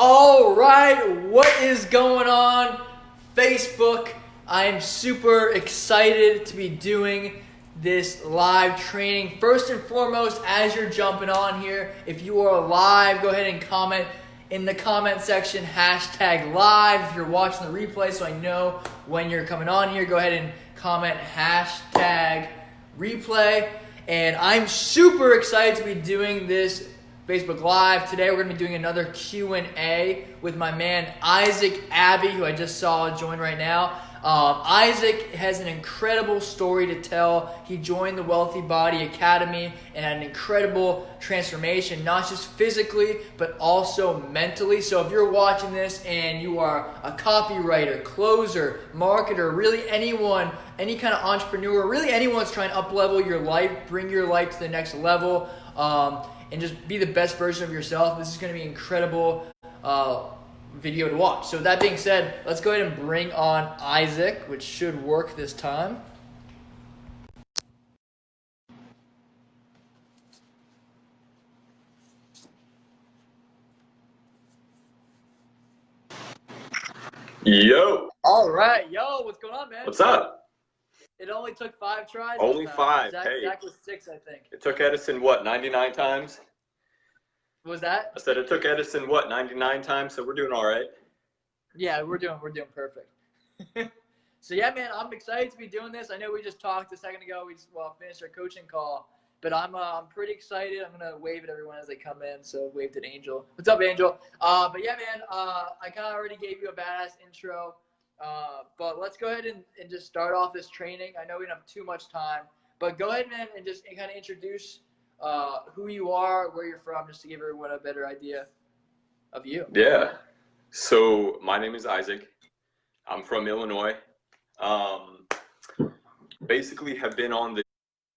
All right, what is going on, Facebook? I'm super excited to be doing this live training. First and foremost, as you're jumping on here, if you are live, go ahead and comment in the comment section, hashtag live. If you're watching the replay, so I know when you're coming on here, go ahead and comment hashtag replay. And I'm super excited to be doing this Facebook Live. Today we're going to be doing another Q&A with my man Isaac Abbey, who I just saw join right now. Isaac has an incredible story to tell. He joined the Wealthy Body Academy and had an incredible transformation, not just physically, but also mentally. So if you're watching this and you are a copywriter, closer, marketer, really anyone, any kind of entrepreneur, really anyone that's trying to up-level your life, bring your life to the next level, and just be the best version of yourself, this is going to be an incredible video to watch. So that being said, let's go ahead and bring on Isaac, which should work this time. Yo. All right. Yo, what's going on, man? What's up? It only took 5 tries. Only 5. Zach was 6, I think. It took Edison, what, 99 times? What was that? I said it took Edison, what, 99 times? So we're doing all right. Yeah, we're doing perfect. So yeah, man, I'm excited to be doing this. I know we just talked a second ago. We just finished our coaching call, but I'm pretty excited. I'm gonna wave at everyone as they come in. So wave at Angel. What's up, Angel? But yeah, man, I kind of already gave you a badass intro. But let's go ahead and just start off this training. I know we don't have too much time, but go ahead, man, and just kind of introduce who you are, where you're from, just to give everyone a better idea of you. Yeah. So my name is Isaac. I'm from Illinois. Basically have been on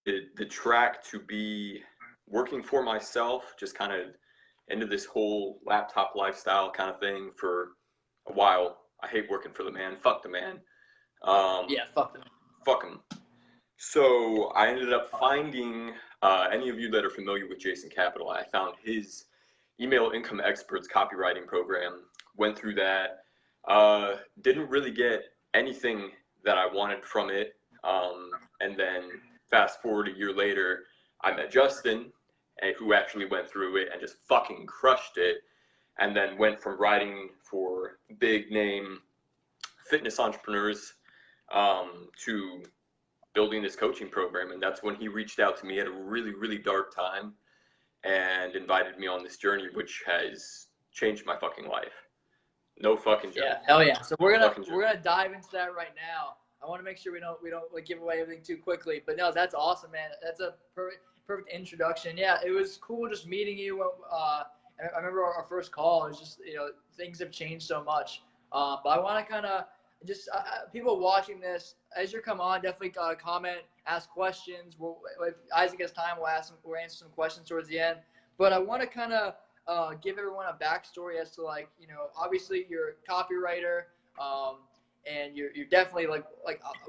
the track to be working for myself, just kind of into this whole laptop lifestyle kind of thing for a while. I hate working for the man. Fuck the man. Yeah, fuck them. Fuck him. So I ended up finding, any of you that are familiar with Jason Capital, I found his Email Income Experts copywriting program, went through that, didn't really get anything that I wanted from it. And then fast forward a year later, I met Justin, who actually went through it and just fucking crushed it. And then went from writing for big name fitness entrepreneurs to building this coaching program. And that's when he reached out to me at a really, really dark time and invited me on this journey, which has changed my fucking life. No fucking joke. Yeah, hell yeah. So we're gonna dive into that right now. I want to make sure we don't like give away everything too quickly. But no, that's awesome, man. That's a perfect introduction. Yeah, it was cool just meeting you. I remember our first call. It was just, things have changed so much. But I want to kind of just people watching this, as you come on, definitely comment, ask questions. If Isaac has time, we'll answer some questions towards the end. But I want to kind of give everyone a backstory as to obviously you're a copywriter, and you're definitely like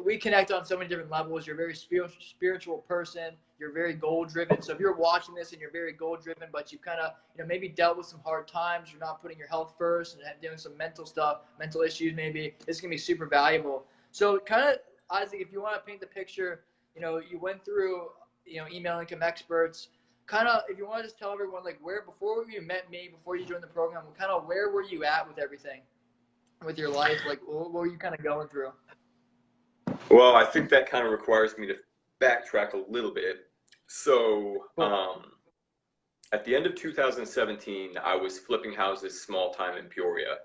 we connect on so many different levels. You're a very spiritual person. You're very goal driven. So if you're watching this and you're very goal driven, but you've kind of maybe dealt with some hard times, you're not putting your health first and doing some mental stuff, mental issues maybe, this can be super valuable. So kind of, Isaac, if you want to paint the picture, you went through Email Income Experts. Kind of, if you want to just tell everyone before you met me, before you joined the program, kind of where were you at with everything, with your life? What were you kind of going through? Well, I think that kind of requires me to backtrack a little bit. So at the end of 2017, I was flipping houses small time in Peoria.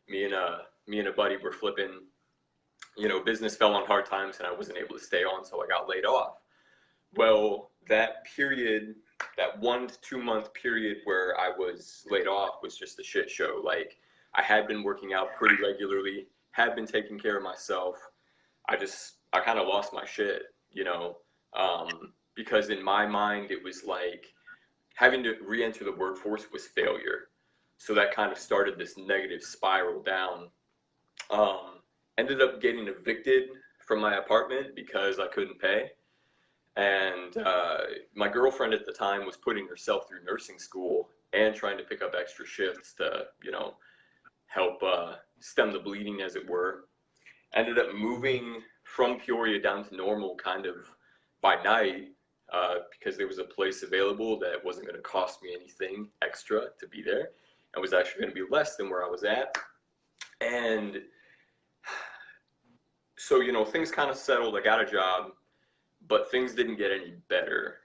Me and a buddy were flipping. Business fell on hard times and I wasn't able to stay on, so I got laid off. Well, that period, that 1 to 2 month period where I was laid off was just a shit show. I had been working out pretty regularly, had been taking care of myself. I kind of lost my shit, because in my mind, it was like having to re-enter the workforce was failure. So that kind of started this negative spiral down. Ended up getting evicted from my apartment because I couldn't pay. And my girlfriend at the time was putting herself through nursing school and trying to pick up extra shifts to, help stem the bleeding, as it were. Ended up moving from Peoria down to Normal kind of by night because there was a place available that wasn't going to cost me anything extra to be there and was actually going to be less than where I was at. And so, you know, things kind of settled. I got a job, but things didn't get any better.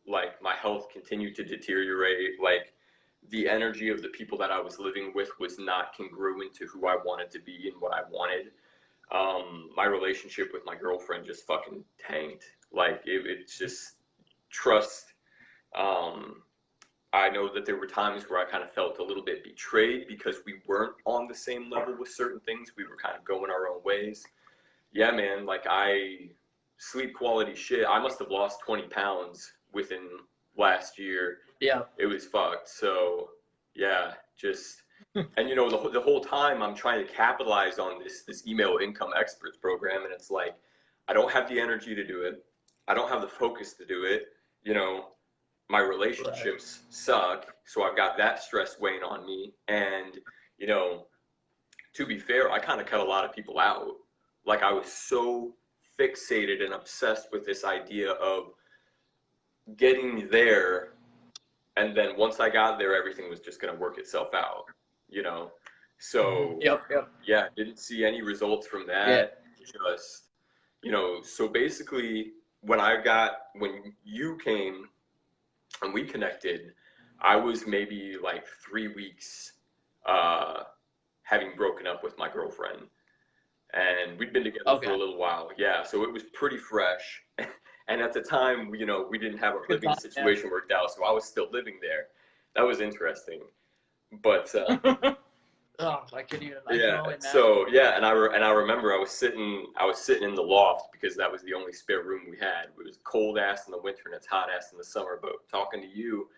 Like my health continued to deteriorate. Like the energy of the people that I was living with was not congruent to who I wanted to be and what I wanted. My relationship with my girlfriend just fucking tanked. Like it's just trust. I know that there were times where I kind of felt a little bit betrayed because we weren't on the same level with certain things. We were kind of going our own ways. Yeah, man, like sleep quality shit. I must have lost 20 pounds within last year. Yeah. It was fucked. So, yeah, just, and you know, the whole time I'm trying to capitalize on this email income experts program. And it's like, I don't have the energy to do it. I don't have the focus to do it. You know, my relationships suck. So I've got that stress weighing on me. And, you know, to be fair, I kind of cut a lot of people out. Like I was so fixated and obsessed with this idea of getting there, and then once I got there, everything was just going to work itself out, you know? So, yeah, didn't see any results from that. Just, you know, so basically when you came and we connected, I was maybe like 3 weeks having broken up with my girlfriend. And we'd been together for a little while. Yeah, so it was pretty fresh. And at the time, you know, we didn't have our living situation worked out, so I was still living there. That was interesting. But oh, I couldn't even. So yeah, and I remember I was sitting in the loft because that was the only spare room we had. It was cold ass in the winter and it's hot ass in the summer. But talking to you,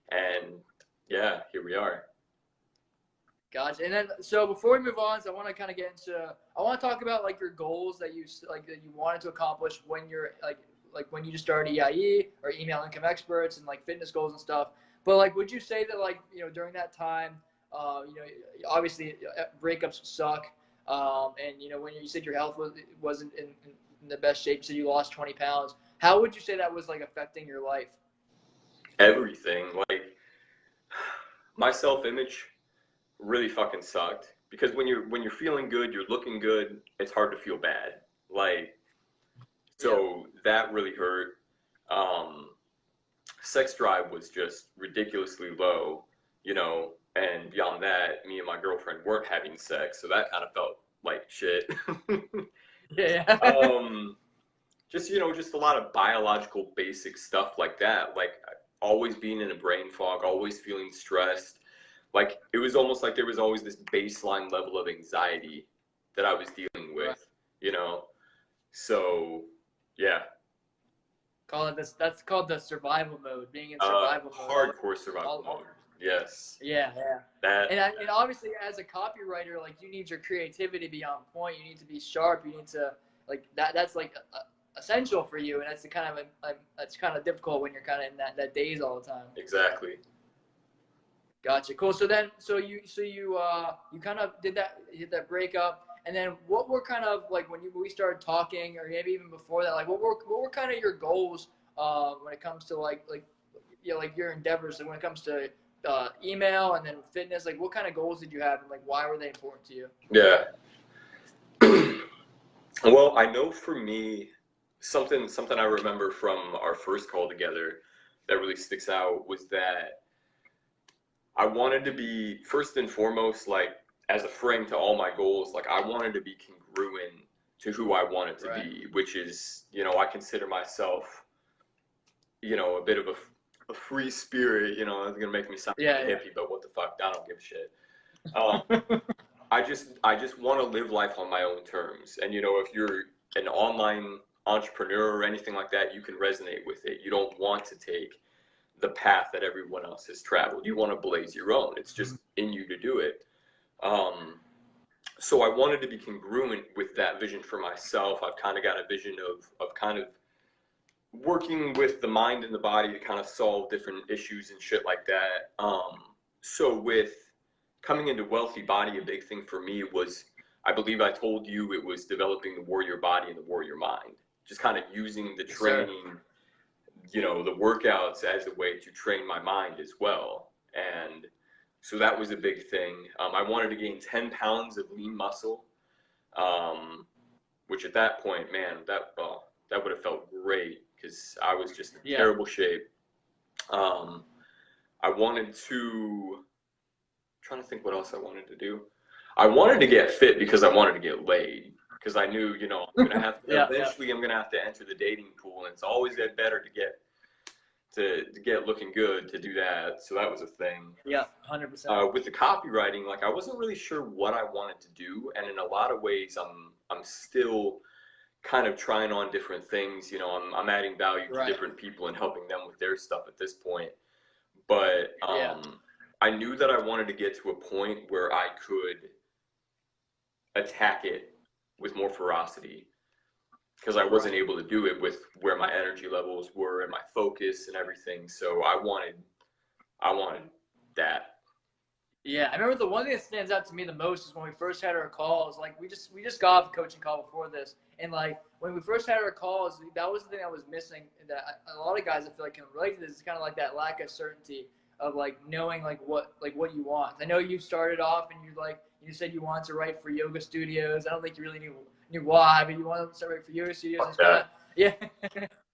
and yeah, here we are. Gotcha. And then, so before we move on, so I want to kind of get into. I want to talk about like your goals that you wanted to accomplish when you're like when you just started EIE or email income experts and like fitness goals and stuff. But like, would you say that like during that time, you know, obviously breakups suck, and you know when you said your health wasn't in the best shape, so you lost 20 pounds. How would you say that was like affecting your life? Everything, like my self-image really fucking sucked because when you're feeling good, you're looking good, it's hard to feel bad. Like, so that really hurt. Sex drive was just ridiculously low, you know, and beyond that, me and my girlfriend weren't having sex, so that kind of felt like shit. Just, you know, just a lot of biological basic stuff like that, like always being in a brain fog, always feeling stressed. Like it was almost like there was always this baseline level of anxiety that I was dealing with, you know? So, yeah. That's called the survival mode, being in survival mode. Hardcore survival mode. Yes. Yeah. That. And obviously as a copywriter, like you need your creativity to be on point. You need to be sharp. You need to like that's like essential for you. And that's the kind of that's kind of difficult when you're kind of in that daze all the time. Exactly. Gotcha. Cool. So you kind of did that breakup, and then what were kind of like when we started talking, or maybe even before that, like what were kind of your goals when it comes to like your endeavors, and when it comes to email and then fitness, like what kind of goals did you have, and like why were they important to you? Yeah. Well, I know for me, something I remember from our first call together that really sticks out was that I wanted to be, first and foremost, like as a frame to all my goals, like I wanted to be congruent to who I wanted to be, which is, you know, I consider myself, you know, a bit of a free spirit, you know. It's gonna make me sound like a hippie, but what the fuck, I don't give a shit. I just want to live life on my own terms, and you know, if you're an online entrepreneur or anything like that, you can resonate with it. You don't want to take the path that everyone else has traveled. You want to blaze your own. It's just in you to do it. So I wanted to be congruent with that vision for myself. I've kind of got a vision of kind of working with the mind and the body to kind of solve different issues and shit like that. So with coming into Wealthy Body, a big thing for me was, I believe I told you, it was developing the warrior body and the warrior mind. Just kind of using the training, you know, the workouts as a way to train my mind as well. And so that was a big thing. I wanted to gain 10 pounds of lean muscle, which at that point, man, that would have felt great because I was just in terrible shape. I wanted to, trying to think what else I wanted to do. I wanted to get fit because I wanted to get laid, because I knew, you know, I'm gonna have to eventually I'm gonna have to enter the dating pool, and it's always better to get looking good to do that. So that was a thing. Yeah, 100%. With the copywriting, like I wasn't really sure what I wanted to do, and in a lot of ways, I'm still kind of trying on different things. You know, I'm adding value to different people and helping them with their stuff at this point. But I knew that I wanted to get to a point where I could attack it with more ferocity, because I wasn't able to do it with where my energy levels were and my focus and everything. So I wanted that. Yeah, I remember the one thing that stands out to me the most is when we first had our calls. Like we just got off a coaching call before this, and like when we first had our calls, that was the thing that was missing. That a lot of guys I feel like can relate to this. It's kind of like that lack of certainty of like knowing like what you want. I know you started off and you said you wanted to write for yoga studios. I don't think you really knew why, but you wanted to start writing for yoga studios. Yeah.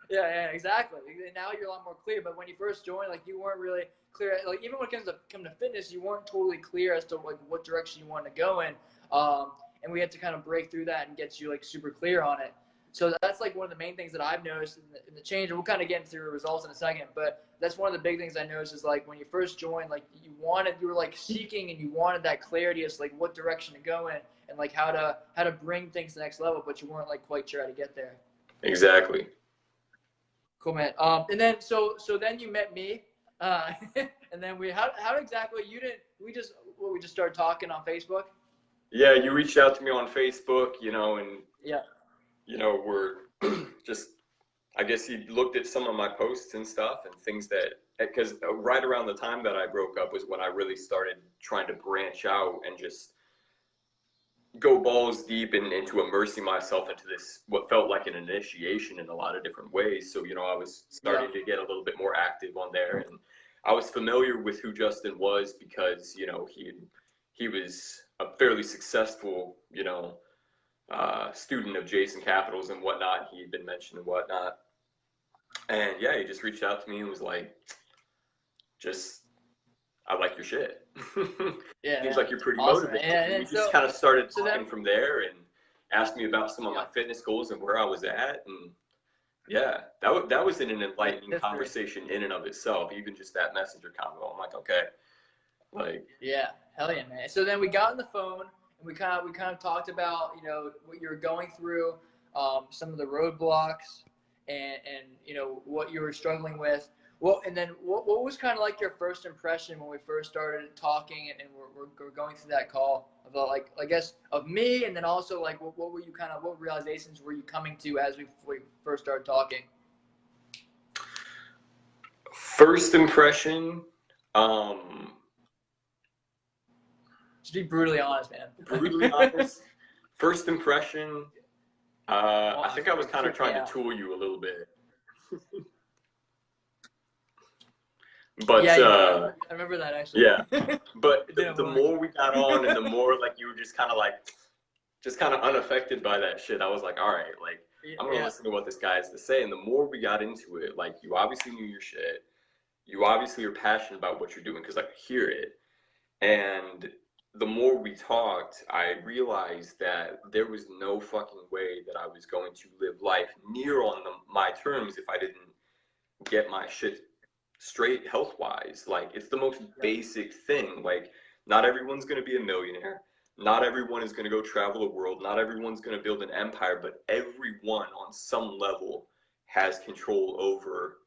Yeah, exactly. And now you're a lot more clear. But when you first joined, like you weren't really clear. Like even when it comes to fitness, you weren't totally clear as to like what direction you wanted to go in. And we had to kind of break through that and get you like super clear on it. So that's like one of the main things that I've noticed in the change. And we'll kind of get into the results in a second. But that's one of the big things I noticed is like when you first joined, like you were like seeking and you wanted that clarity as like what direction to go in and like how to bring things to the next level, but you weren't like quite sure how to get there. Exactly. Cool, man. And then so then you met me, and then how exactly we just started talking on Facebook. Yeah, you reached out to me on Facebook, you know, and you know, we're just, I guess he looked at some of my posts and stuff and things that, because right around the time that I broke up was when I really started trying to branch out and just go balls deep into immersing myself into this, what felt like an initiation in a lot of different ways. So, you know, I was starting to get a little bit more active on there, and I was familiar with who Justin was because, you know, he was a fairly successful, you know, student of Jason Capital's and whatnot. He had been mentioned and whatnot. And yeah, he just reached out to me and was like, I like your shit. Seems like you're pretty motivated. And we just kind of started talking from there and asked me about some of my fitness goals and where I was at. And yeah, that was an enlightening conversation in and of itself. Even just that messenger convo. I'm like, okay. Like, yeah, hell yeah, man. So then we got on the phone and we kind of talked about, you know, what you were going through, some of the roadblocks and you know what you were struggling with. Well, and then what was kind of like your first impression when we first started talking and we're going through that call about like, I guess, of me, and then also like what were you what realizations were you coming to as we first started talking? First impression, just be brutally honest, man. Brutally honest. First impression, I think I was kind of trying to tool you a little bit. But I remember that actually. Yeah, but the more we got on and the more like you were just kind of unaffected by that shit, I was like, all right, like I'm gonna listen to what this guy has to say. And the more we got into it, like you obviously knew your shit, you obviously are passionate about what you're doing because I could hear it. And the more we talked, I realized that there was no fucking way that I was going to live life near on my terms if I didn't get my shit straight health-wise. Like, it's the most basic thing. Like, not everyone's going to be a millionaire. Not everyone is going to go travel the world. Not everyone's going to build an empire, but everyone on some level has control over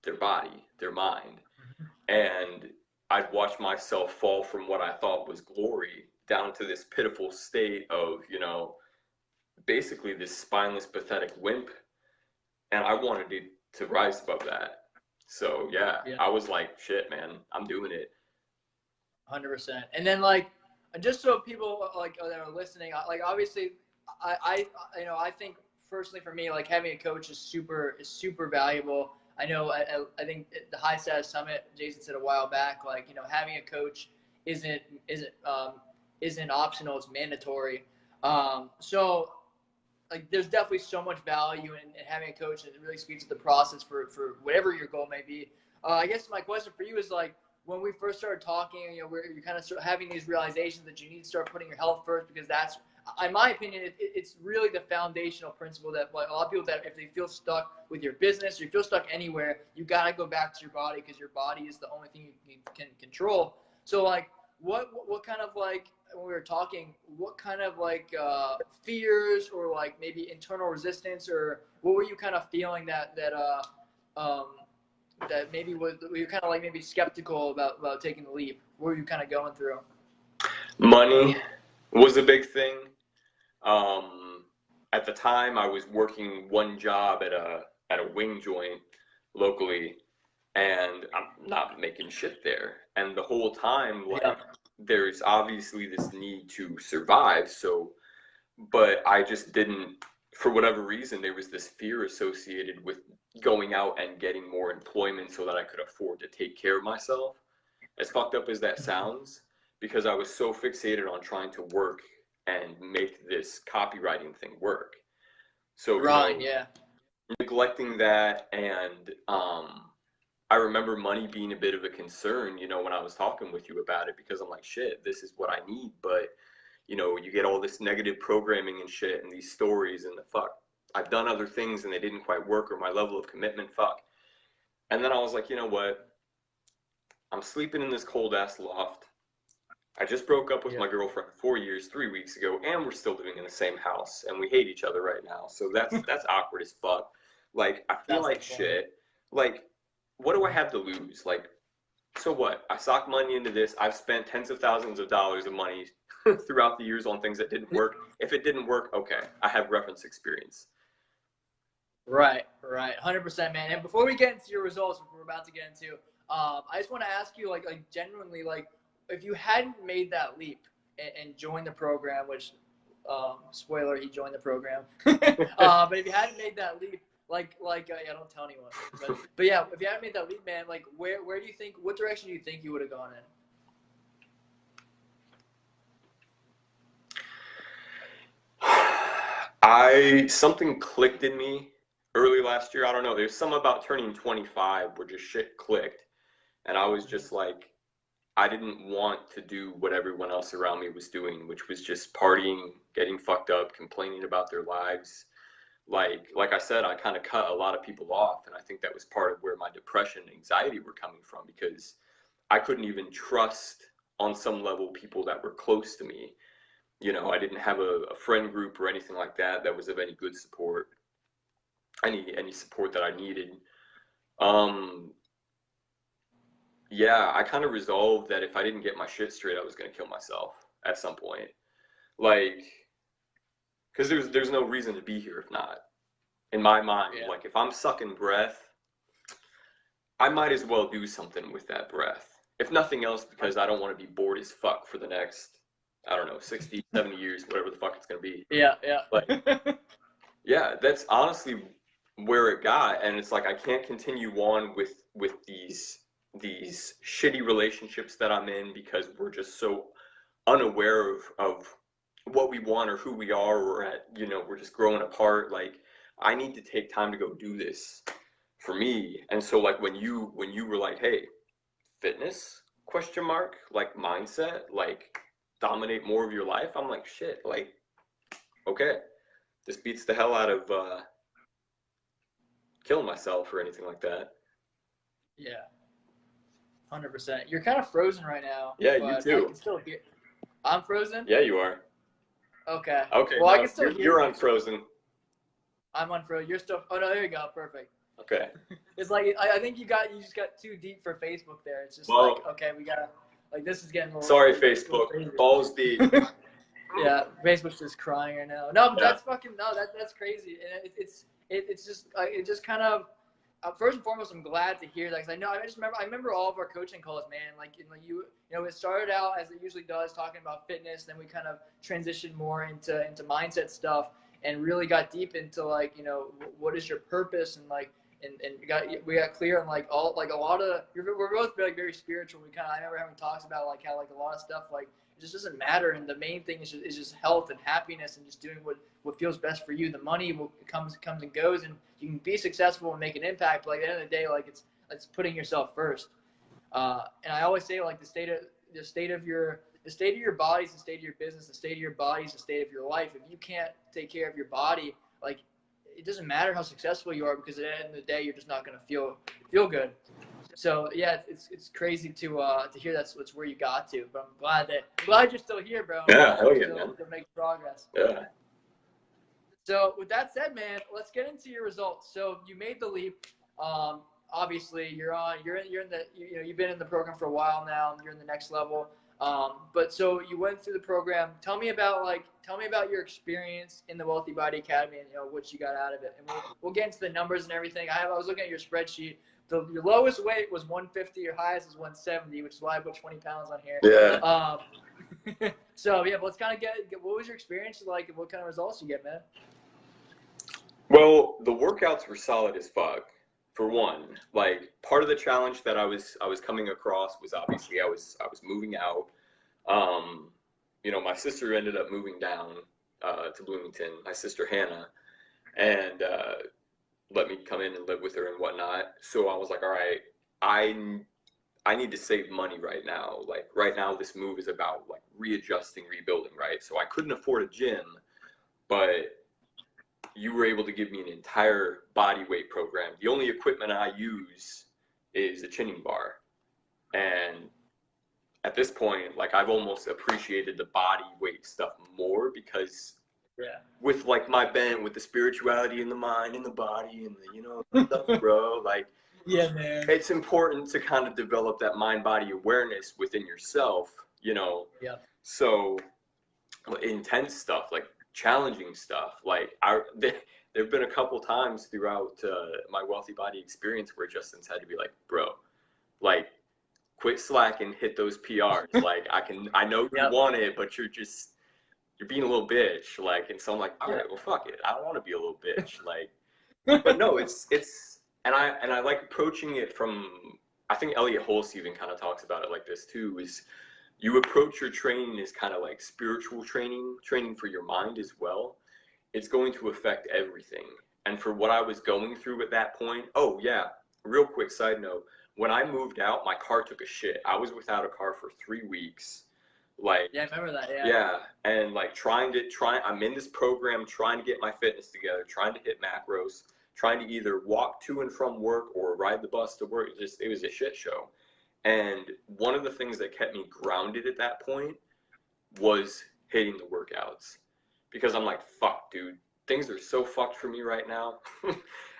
their body, their mind. And I'd watch myself fall from what I thought was glory down to this pitiful state of, you know, basically this spineless, pathetic wimp. And I wanted to rise above that. So yeah, I was like, shit, man, I'm doing it. 100%. And then like, just so people like that are listening, like obviously, I think personally for me, like having a coach is super valuable. I know I think at the High Status Summit, Jason said a while back, like having a coach isn't isn't um, isn't optional; it's mandatory. So like there's definitely so much value in having a coach, and it really speeds up the process for whatever your goal may be. I guess my question for you is like when we first started talking, you're kind of having these realizations that you need to start putting your health first because that's, in my opinion, it's really the foundational principle that like, a lot of people that if they feel stuck with your business or you feel stuck anywhere, you got to go back to your body because your body is the only thing you can control. So like what kind of like when we were talking, what kind of like fears or like maybe internal resistance or what were you kind of feeling that maybe was you're kind of like maybe skeptical about taking the leap? What were you kind of going through? Money was a big thing. At the time, I was working one job at a wing joint locally, and I'm not making shit there. And the whole time, like, there's obviously this need to survive. So, but I just didn't, for whatever reason, there was this fear associated with going out and getting more employment so that I could afford to take care of myself. As fucked up as that sounds, because I was so fixated on trying to work and make this copywriting thing work. So, neglecting that, and I remember money being a bit of a concern, when I was talking with you about it, because I'm like, shit, this is what I need, but you get all this negative programming and shit and these stories and the fuck, I've done other things and they didn't quite work, or my level of commitment, fuck. And then I was like, you know what? I'm sleeping in this cold ass loft. I just broke up with my girlfriend 4 years, 3 weeks ago, and we're still living in the same house, and we hate each other right now. So that's awkward as fuck. Like, I feel like shit. Like, what do I have to lose? Like, so what? I sock money into this. I've spent tens of thousands of dollars of money throughout the years on things that didn't work. If it didn't work, okay, I have reference experience. Right, 100%, man. And before we get into your results, which we're about to get into, I just want to ask you, like genuinely, like, if you hadn't made that leap and joined the program, which, spoiler, he joined the program. But if you hadn't made that leap, yeah, don't tell anyone. But yeah, if you hadn't made that leap, man, like, where do you think, what direction do you think you would have gone in? Something clicked in me early last year. I don't know. There's something about turning 25 where just shit clicked. And I was just like, I didn't want to do what everyone else around me was doing, which was just partying, getting fucked up, complaining about their lives. Like I said, I kind of cut a lot of people off. And I think that was part of where my depression and anxiety were coming from, because I couldn't even trust on some level people that were close to me. I didn't have a friend group or anything like that was of any good support, any support that I needed. Yeah, I kind of resolved that if I didn't get my shit straight, I was going to kill myself at some point. Like, because there's no reason to be here if not. In my mind, like, if I'm sucking breath, I might as well do something with that breath. If nothing else, because I don't want to be bored as fuck for the next, I don't know, 60, 70 years, whatever the fuck it's going to be. Yeah. Like, yeah, that's honestly where it got. And it's like, I can't continue on with these shitty relationships that I'm in, because we're just so unaware of what we want or who we are, or we're just growing apart. Like, I need to take time to go do this for me. And so, like, when you were like, hey, fitness, ? Like, mindset, like, dominate more of your life, I'm like, shit, like, okay, this beats the hell out of killing myself or anything like that. Yeah, 100%. You're kind of frozen right now. Yeah, you too. I can still hear. I'm frozen? Yeah, you are. Okay. Okay, well, I can still hear you're unfrozen. I'm unfrozen. You're still. Oh no, there you go. Perfect. Okay. It's like I think you just got too deep for Facebook there. It's just like, okay, we gotta, like, this is getting a little. Sorry, Facebook. Balls deep. Yeah, Facebook's just crying right now. No, but that's fucking no. That's crazy, and it's just it just kind of first and foremost, I'm glad to hear that because I remember all of our coaching calls, man. Like, you know, it started out as it usually does, talking about fitness. Then we kind of transitioned more into mindset stuff and really got deep into like, you know, what is your purpose and like, and we got clear on like all like a lot of we're both very spiritual. I remember having talks about like how like a lot of stuff like it just doesn't matter, and the main thing is just health and happiness and just doing what feels best for you. The money comes and goes, and you can be successful and make an impact. But like at the end of the day, like it's putting yourself first. And I always say like the state of your body is the state of your business. The state of your body is the state of your life. If you can't take care of your body, like it doesn't matter how successful you are, because at the end of the day, you're just not going to feel good. So yeah, it's crazy to hear that's where you got to. But I'm glad you're still here, bro. Yeah, hell yeah, man. To make progress. Yeah. So with that said, man, let's get into your results. So you made the leap. Obviously, you're in the you've been in the program for a while now. You're in the next level. But so you went through the program. Tell me about your experience in the Wealthy Body Academy and what you got out of it. And we'll get into the numbers and everything. I was looking at your spreadsheet. Your lowest weight was 150. Your highest is 170, which is why I put 20 pounds on here. Yeah. So yeah, but let's kind of get what was your experience like and what kind of results you get, man? Well, the workouts were solid as fuck. For one, like part of the challenge that I was coming across was obviously I was moving out. You know, my sister ended up moving down to Bloomington, my sister Hannah, and let me come in and live with her and whatnot. So I was like, all right, I need to save money right now. Like right now, this move is about like readjusting, rebuilding, right? So I couldn't afford a gym, but you were able to give me an entire body weight program. The only equipment I use is a chinning bar. And at this point, like I've almost appreciated the body weight stuff more because with like my bent with the spirituality in the mind and the body and the, stuff, bro, like, yeah, man, it's important to kind of develop that mind body awareness within yourself, Yeah. So intense stuff, like challenging stuff, like there have been a couple times throughout my Wealthy Body experience where Justin's had to be like, bro, like quit slacking, hit those PRs. Like I know you want it, but you're being a little bitch. Like, and so I'm like, all right, well, fuck it. I don't want to be a little bitch. Like, but no, it's, and I like approaching it from, I think Elliot Hulse even kind of talks about it like this too, is you approach your training as kind of like spiritual training for your mind as well. It's going to affect everything. And for what I was going through at that point, oh yeah, real quick side note, when I moved out, my car took a shit. I was without a car for 3 weeks. Like, yeah, I remember that. Yeah, and like I'm in this program trying to get my fitness together, trying to hit macros, trying to either walk to and from work or ride the bus to work. It was a shit show. And one of the things that kept me grounded at that point was hitting the workouts, because I'm like, fuck, dude, things are so fucked for me right now.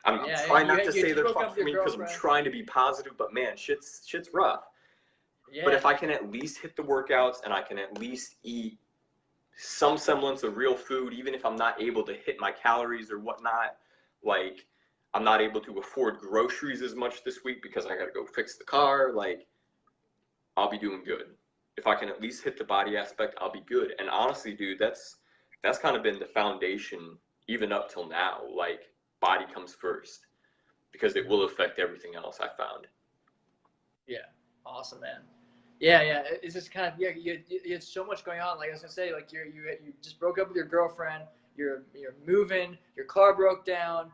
I'm trying not to say they're fucked for me because I'm trying to be positive, but man, shit's rough. Yeah. But if I can at least hit the workouts and I can at least eat some semblance of real food, even if I'm not able to hit my calories or whatnot, like I'm not able to afford groceries as much this week because I got to go fix the car, like I'll be doing good. If I can at least hit the body aspect, I'll be good. And honestly, dude, that's kind of been the foundation even up till now. Like, body comes first because it will affect everything else, I found. Yeah. Awesome, man. Yeah. It's just kind of, you had so much going on. Like I was gonna say, like you just broke up with your girlfriend. You're moving. Your car broke down.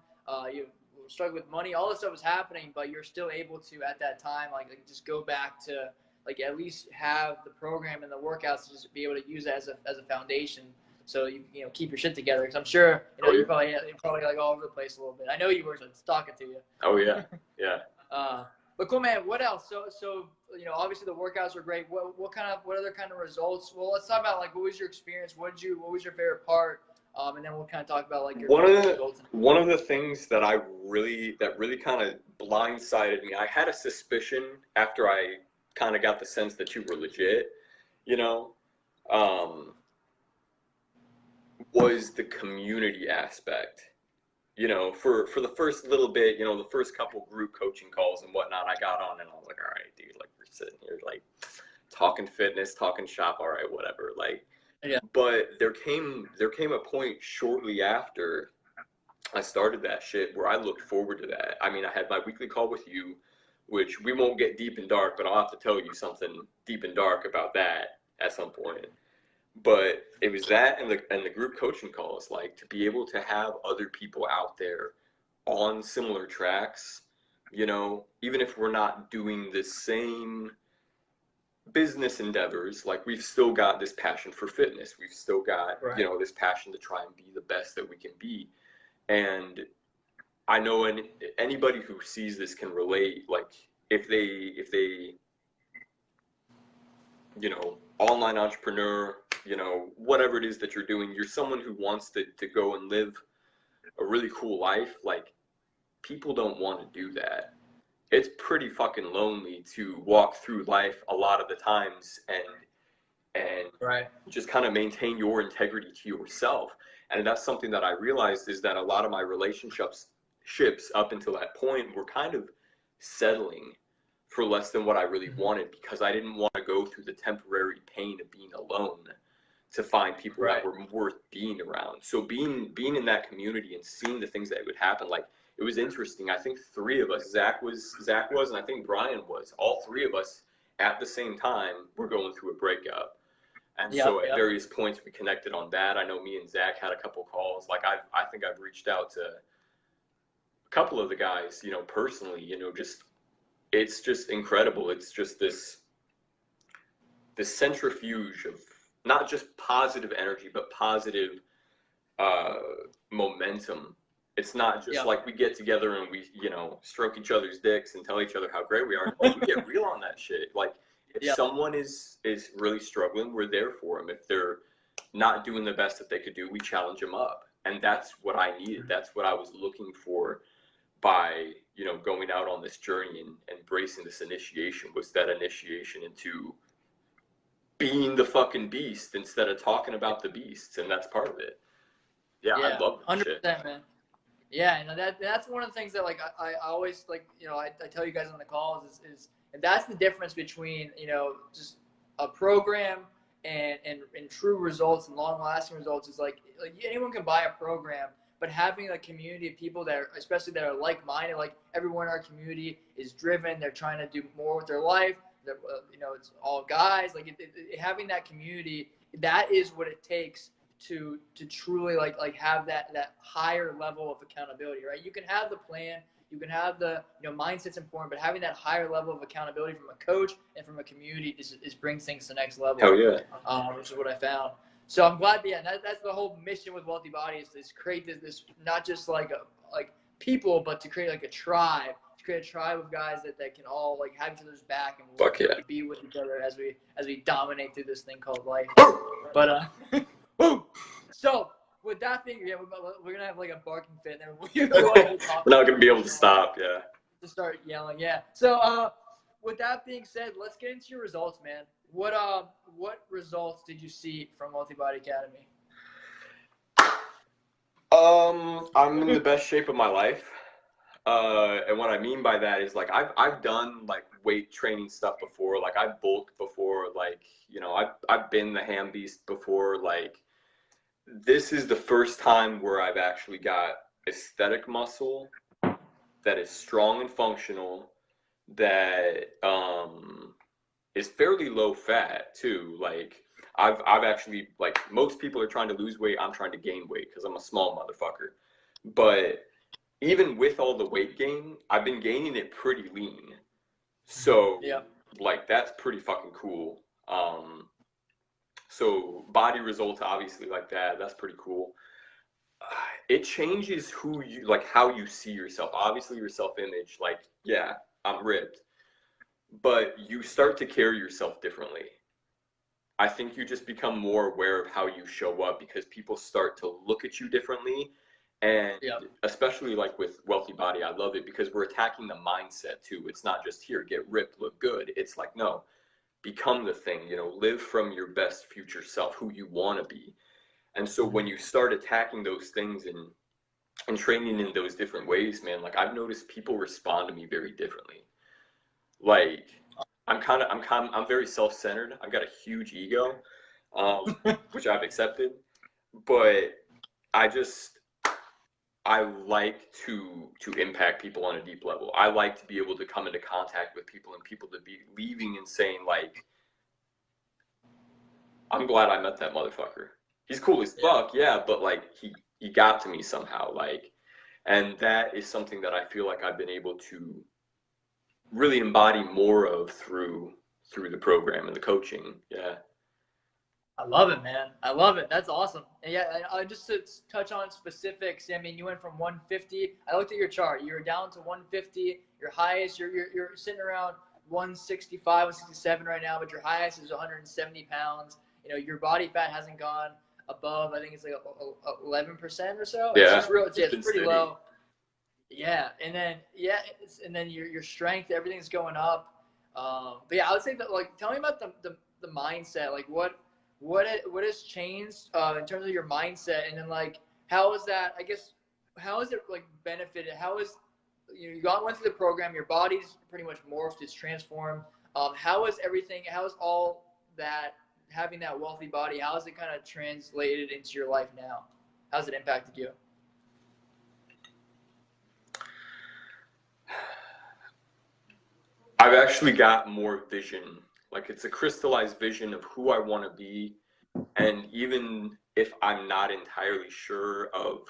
You struggled with money. All this stuff was happening, but you're still able to at that time like just go back to like at least have the program and the workouts to just be able to use that as a foundation. So you keep your shit together. Because I'm sure you're probably like all over the place a little bit. I know you were talking to you. Oh yeah, yeah. But cool, man. What else? So obviously the workouts were great. What other kind of results? Well, let's talk about like what was your experience? What was your favorite part? And then we'll kind of talk about like your results. One of the things that really kind of blindsided me. I had a suspicion after I kind of got the sense that you were legit. Was the community aspect. you know, for the first little bit, you know, the first couple group coaching calls and whatnot, I got on and I was like, all right, dude, like we're sitting here like talking fitness, talking shop, all right, whatever. Like, Yeah. but there came a point shortly after I started that shit where I looked forward to that. I mean, I had my weekly call with you, which we won't get deep and dark, but I'll have to tell you something deep and dark about that at some point. But it was that and the group coaching calls, like to be able to have other people out there on similar tracks, you know, even if we're not doing the same business endeavors, like we've still got this passion for fitness. We've still got, Right. you know, this passion to try and be the best that we can be. And I know anybody who sees this can relate, like if they you know, online entrepreneur, you know, whatever it is that you're doing, you're someone who wants to go and live a really cool life. Like, people don't want to do that. It's pretty fucking lonely to walk through life a lot of the times and Right. just kind of maintain your integrity to yourself. And that's something that I realized is that a lot of my relationships ships up until that point were kind of settling for less than what I really wanted, because I didn't want to go through the temporary pain of being alone to find people Right. that were worth being around. So being in that community and seeing the things that would happen, like it was interesting. I think three of us, Zach was, and I think Brian was, all three of us at the same time were going through a breakup. And so at various points we connected on that. I know me and Zach had a couple calls. Like I think I've reached out to a couple of the guys, you know, personally, you know, just it's just incredible. It's just this centrifuge of not just positive energy, but positive momentum. It's not just like we get together and we, you know, stroke each other's dicks and tell each other how great we are. Like, we get real on that shit. Like, if someone is really struggling, we're there for them. If they're not doing the best that they could do, we challenge them up. And that's what I needed. That's what I was looking for by, you know, going out on this journey and embracing this initiation, was that initiation into being the fucking beast instead of talking about the beasts. And that's part of it. Yeah, I love that 100%, shit. man. Yeah, and that's one of the things that like I always like, you know, I tell you guys on the calls is and that's the difference between, you know, just a program and true results and long lasting results is like anyone can buy a program, but having a community of people that are, especially that are like minded, like everyone in our community is driven, they're trying to do more with their life. You know, it's all guys. Like having that community, that is what it takes to truly like have that higher level of accountability, right? You can have the plan, you can have the, you know, mindset's important, but having that higher level of accountability from a coach and from a community is brings things to the next level. Hell yeah. Which is what I found. So I'm glad that's the whole mission with Wealthy Body is create this not just like people, but to create like a tribe. Create a tribe of guys that can all like have each other's back and Fuck yeah. be with each other as we dominate through this thing called life. But so with that being, we're gonna have like a barking fit, and we're not gonna be able to stop. Yeah. To start yelling. Yeah. So with that being said, let's get into your results, man. What results did you see from Wealthy Body Academy? I'm in the best shape of my life. And what I mean by that is like I've done like weight training stuff before, like I've bulked before, like, you know, I've been the ham beast before. Like, this is the first time where I've actually got aesthetic muscle that is strong and functional, that is fairly low fat too. Like I've actually, like, most people are trying to lose weight, I'm trying to gain weight because I'm a small motherfucker. But even with all the weight gain, I've been gaining it pretty lean. So, like, that's pretty fucking cool. So body results, obviously, like that's pretty cool. It changes who you, like, how you see yourself. Obviously, your self-image, like, yeah, I'm ripped. But you start to carry yourself differently. I think you just become more aware of how you show up because people start to look at you differently. And especially like with Wealthy Body, I love it because we're attacking the mindset too. It's not just here, get ripped, look good. It's like, no, become the thing, you know, live from your best future self, who you want to be. And so when you start attacking those things and and training in those different ways, man, like I've noticed people respond to me very differently. Like I'm very self-centered. I've got a huge ego, which I've accepted, but I just I like to impact people on a deep level. I like to be able to come into contact with people and people to be leaving and saying like, I'm glad I met that motherfucker. He's cool as fuck, yeah, but like he got to me somehow, like, and that is something that I feel like I've been able to really embody more of through the program and the coaching. Yeah. I love it, man. I love it. That's awesome. And yeah, I just to touch on specifics. I mean, you went from 150. I looked at your chart. You were down to 150. Your highest, you're sitting around 165, 167 right now, but your highest is 170 pounds. You know, your body fat hasn't gone above. I think it's like 11% or so. Yeah, it's just real. It's pretty steady. low. Yeah, and then your strength, everything's going up. But yeah, I would say that, like, tell me about the mindset. Like, what has changed in terms of your mindset, and then like how is that? I guess how has it like benefited? How is you went through the program, your body's pretty much morphed, it's transformed. How is everything? How is all that having that wealthy body? How has it kind of translated into your life now? How's it impacted you? I've actually got more vision. Like it's a crystallized vision of who I want to be. And even if I'm not entirely sure of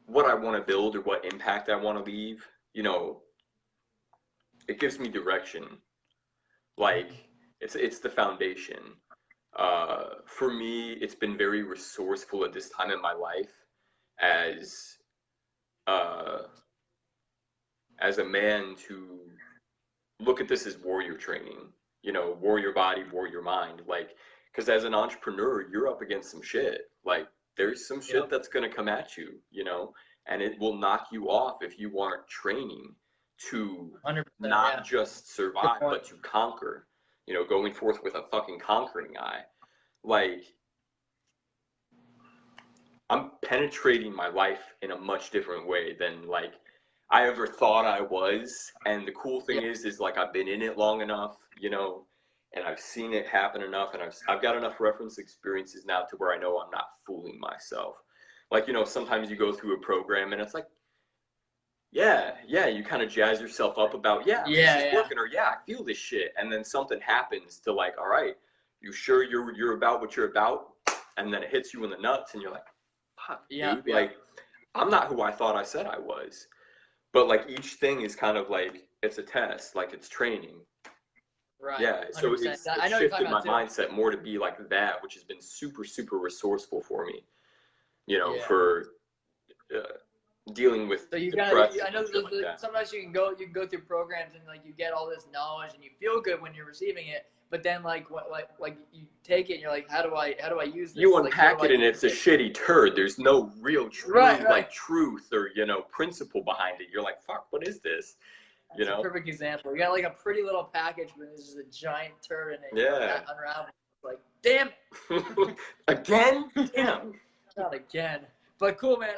what I want to build or what impact I want to leave, you know, it gives me direction. Like it's the foundation. For me, it's been very resourceful at this time in my life as uh, as a man to look at this as warrior training, you know, warrior body, warrior mind. Like, because as an entrepreneur, you're up against some shit. Like, there's some shit that's going to come at you, you know, and it will knock you off if you aren't training to not just survive, but to conquer, you know, going forth with a fucking conquering eye. Like, I'm penetrating my life in a much different way than like I ever thought I was. And the cool thing is like I've been in it long enough, you know, and I've seen it happen enough, and I've got enough reference experiences now to where I know I'm not fooling myself. Like, you know, sometimes you go through a program and it's like, yeah, you kind of jazz yourself up about, this is working, or I feel this shit. And then something happens to like, all right, you sure you're about what you're about? And then it hits you in the nuts and you're like, fuck, dude, like, I'm not who I thought I said I was. But like each thing is kind of like, it's a test, like it's training. Right. Yeah, so it's shifted my mindset more to be like that, which has been super, super resourceful for me, you know, for dealing with depression. I know sometimes you can go through programs and like you get all this knowledge and you feel good when you're receiving it, but then like you take it and you're like, how do I use this? You unpack it and it's a shitty turd. There's no real like truth or, you know, principle behind it. You're like, fuck, what is this? You know, a perfect example. You got like a pretty little package, but there's just a giant turd in it. Yeah. Unraveling. Like, damn it. Again? Damn. Not again. But cool, man.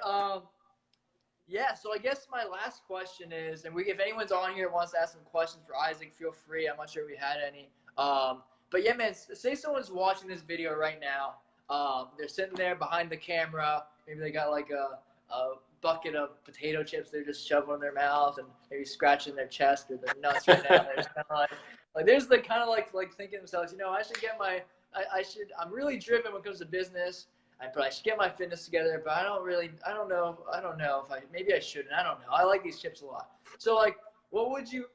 Yeah, so I guess my last question is, and if anyone's on here wants to ask some questions for Isaac, feel free. I'm not sure if we had any. But yeah, man, say someone's watching this video right now. They're sitting there behind the camera. Maybe they got like a bucket of potato chips they're just shoving in their mouth and maybe scratching their chest or their nuts right now. They're just kind of like there's the kind of like thinking to themselves, you know, I should get I'm really driven when it comes to business. I probably should get my fitness together, but I don't know if maybe I shouldn't. I don't know. I like these chips a lot. So like, what would you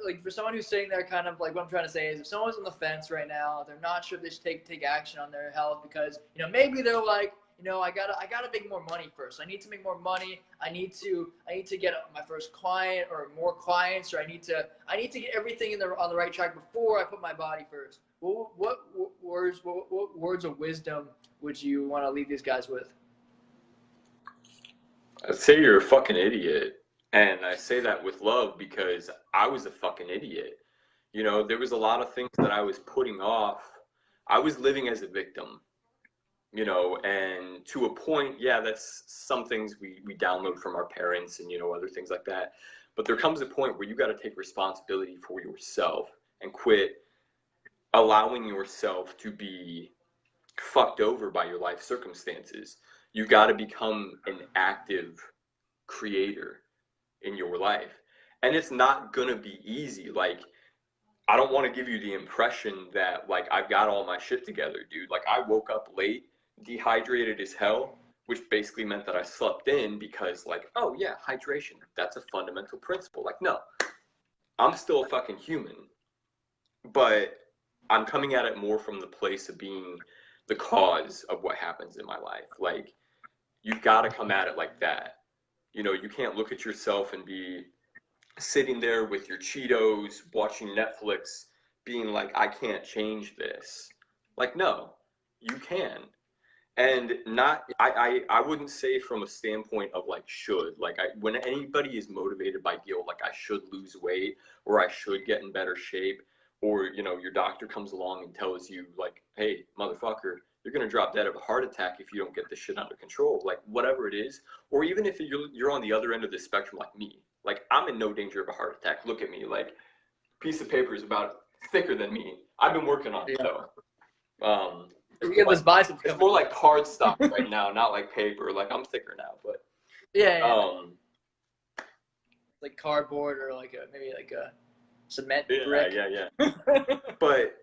like for someone who's sitting there kind of like, what I'm trying to say is if someone's on the fence right now, they're not sure if they should take action on their health because, you know, maybe they're like, you know, I gotta make more money first. I need to make more money. I need to get my first client or more clients, or I need to get everything on the right track before I put my body first. What words of wisdom would you want to leave these guys with? I'd say you're a fucking idiot. And I say that with love because I was a fucking idiot. You know, there was a lot of things that I was putting off. I was living as a victim. you know, and to a point, yeah, that's some things we download from our parents and, you know, other things like that. But there comes a point where you got to take responsibility for yourself and quit allowing yourself to be fucked over by your life circumstances. You got to become an active creator in your life. And it's not going to be easy. Like, I don't want to give you the impression that, like, I've got all my shit together, dude. Like, I woke up late, dehydrated as hell, which basically meant that I slept in because, like, oh, yeah, hydration, that's a fundamental principle. Like, no, I'm still a fucking human, but I'm coming at it more from the place of being the cause of what happens in my life. Like, you've got to come at it like that. You know, you can't look at yourself and be sitting there with your Cheetos, watching Netflix, being like, I can't change this. Like, no, you can. And not, I wouldn't say from a standpoint of like should. Like, when anybody is motivated by guilt, like I should lose weight or I should get in better shape, or, you know, your doctor comes along and tells you like, hey, motherfucker, you're going to drop dead of a heart attack if you don't get this shit under control. Like, whatever it is. Or even if you're on the other end of the spectrum like me, like I'm in no danger of a heart attack. Look at me, like piece of paper is about thicker than me. I've been working on it though. You get this biceps. It's more like cardstock right now, not like paper. Like I'm thicker now, but yeah. Like cardboard or like maybe like a cement brick. Yeah. But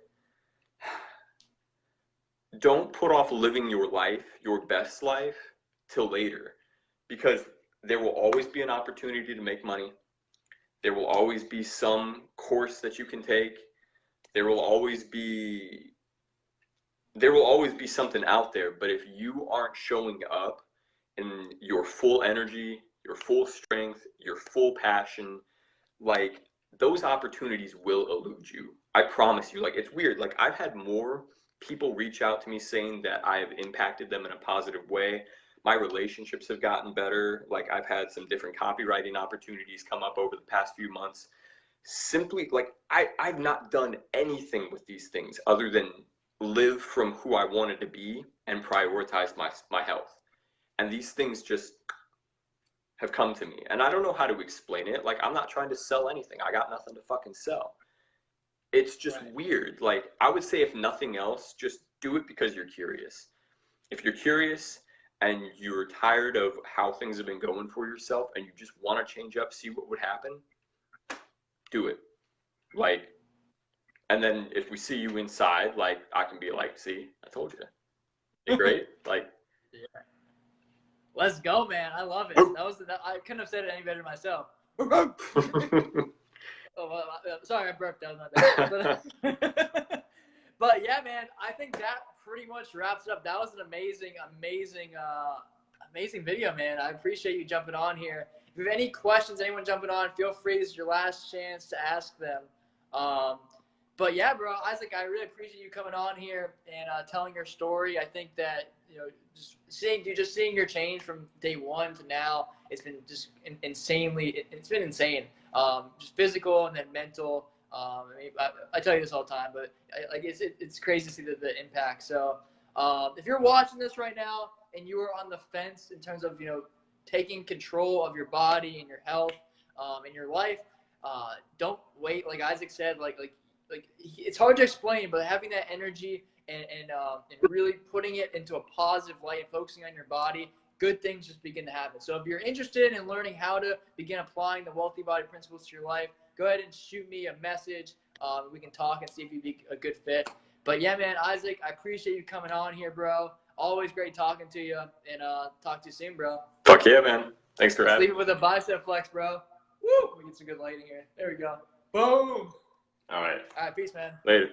don't put off living your life, your best life, till later, because there will always be an opportunity to make money. There will always be some course that you can take. There will always be something out there. But if you aren't showing up in your full energy, your full strength, your full passion, like those opportunities will elude you. I promise you. Like, it's weird. Like, I've had more people reach out to me saying that I have impacted them in a positive way. My relationships have gotten better. Like, I've had some different copywriting opportunities come up over the past few months. Simply, like, I've not done anything with these things other than live from who I wanted to be and prioritize my health. And these things just have come to me. And I don't know how to explain it. Like, I'm not trying to sell anything. I got nothing to fucking sell. It's just weird. Like, I would say if nothing else, just do it because you're curious. If you're curious and you're tired of how things have been going for yourself and you just want to change up, see what would happen, do it. Like, and then if we see you inside, like, I can be like, see, I told you. You're great. Like, yeah. Let's go, man. I love it. I couldn't have said it any better myself. Oh, sorry, I burped. That was my bad. But yeah, man, I think that pretty much wraps it up. That was an amazing video, man. I appreciate you jumping on here. If you have any questions, anyone jumping on, feel free. This is your last chance to ask them. But yeah, bro, Isaac, I really appreciate you coming on here and telling your story. I think that, you know, just seeing your change from day one to now, it's been just insanely. It's been insane. Just physical and then mental. I mean, I tell you this all the time, but it's crazy to see the impact. So if you're watching this right now and you are on the fence in terms of, you know, taking control of your body and your health and your life, don't wait. Like Isaac said, like it's hard to explain, but having that energy and really putting it into a positive light and focusing on your body, good things just begin to happen. So if you're interested in learning how to begin applying the Wealthy Body Principles to your life, go ahead and shoot me a message. We can talk and see if you'd be a good fit. But yeah, man, Isaac, I appreciate you coming on here, bro. Always great talking to you, and talk to you soon, bro. Fuck yeah, man. Thanks for having me. Leave it with a bicep flex, bro. Woo! We get some good lighting here. There we go. Boom! All right. All right, peace, man. Later.